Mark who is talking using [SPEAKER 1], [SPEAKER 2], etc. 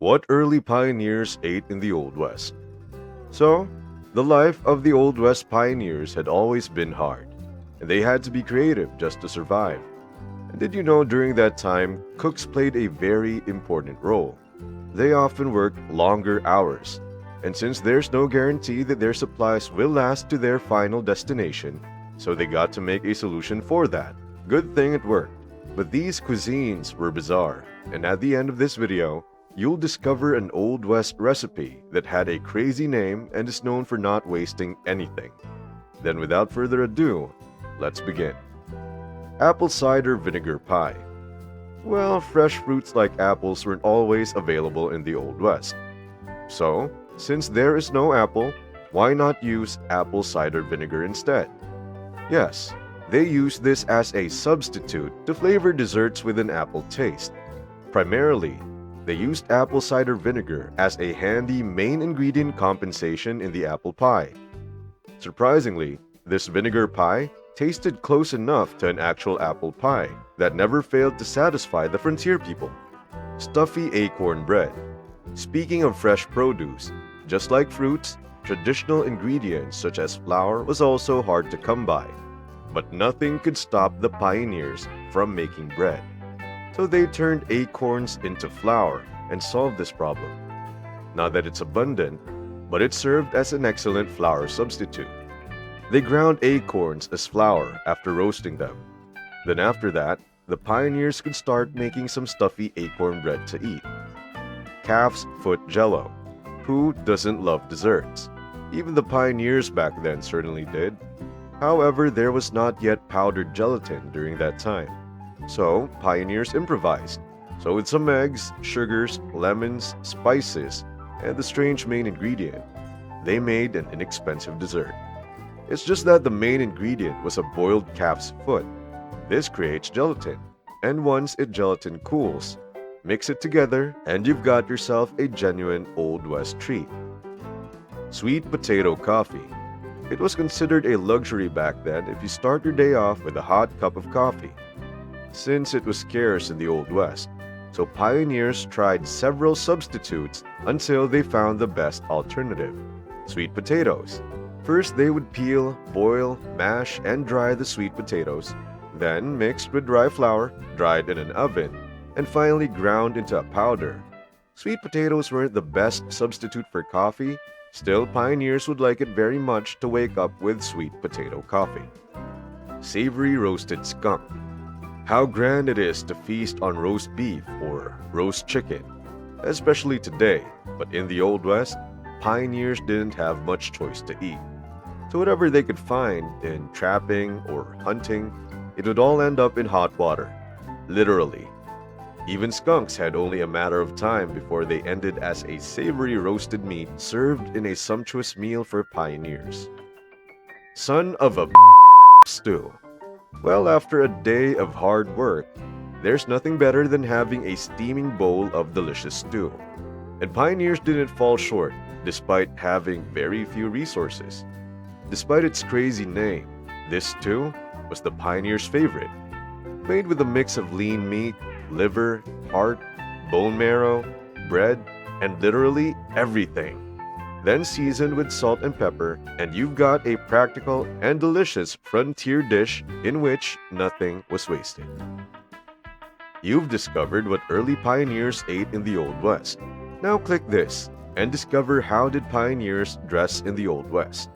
[SPEAKER 1] What early pioneers ate in the Old West. So, the life of the Old West pioneers had always been hard, and they had to be creative just to survive. And did you know during that time, cooks played a very important role? They often worked longer hours, and since there's no guarantee that their supplies will last to their final destination, so they got to make a solution for that. Good thing it worked. But these cuisines were bizarre, and at the end of this video, you'll discover an Old West recipe that had a crazy name and is known for not wasting anything. Then without further ado, let's begin. Apple cider vinegar pie. Well, fresh fruits like apples weren't always available in the Old West. So, since there is no apple, why not use apple cider vinegar instead? Yes, they used this as a substitute to flavor desserts with an apple taste. Primarily, they used apple cider vinegar as a handy main ingredient compensation in the apple pie. Surprisingly, this vinegar pie tasted close enough to an actual apple pie that never failed to satisfy the frontier people. Stuffy acorn bread. Speaking of fresh produce, just like fruits, traditional ingredients such as flour was also hard to come by. But nothing could stop the pioneers from making bread. So they turned acorns into flour and solved this problem. Not that it's abundant, but it served as an excellent flour substitute. They ground acorns as flour after roasting them. Then after that, the pioneers could start making some stuffy acorn bread to eat. Calf's foot Jello. Who doesn't love desserts? Even the pioneers back then certainly did. However, there was not yet powdered gelatin during that time. So, pioneers improvised. So with some eggs, sugars, lemons, spices, and the strange main ingredient, they made an inexpensive dessert. It's just that the main ingredient was a boiled calf's foot. This creates gelatin, and once gelatin cools, mix it together and you've got yourself a genuine Old West treat. Sweet potato coffee. It was considered a luxury back then if you start your day off with a hot cup of coffee, since it was scarce in the Old West. So pioneers tried several substitutes until they found the best alternative: sweet potatoes. First, they would peel, boil, mash, and dry the sweet potatoes, then mixed with dry flour, dried in an oven, and finally ground into a powder. Sweet potatoes weren't the best substitute for coffee. Still, pioneers would like it very much to wake up with sweet potato coffee. Savory roasted skunk. How grand it is to feast on roast beef or roast chicken, especially today, but in the Old West, pioneers didn't have much choice to eat. So whatever they could find in trapping or hunting, it would all end up in hot water, literally. Even skunks had only a matter of time before they ended as a savory roasted meat served in a sumptuous meal for pioneers. Son of a stew. Well, after a day of hard work, there's nothing better than having a steaming bowl of delicious stew. And pioneers didn't fall short, despite having very few resources. Despite its crazy name, this stew was the pioneers' favorite. Made with a mix of lean meat, liver, heart, bone marrow, bread, and literally everything. Then seasoned with salt and pepper, and you've got a practical and delicious frontier dish in which nothing was wasted. You've discovered what early pioneers ate in the Old West. Now click this and discover how did pioneers dress in the Old West.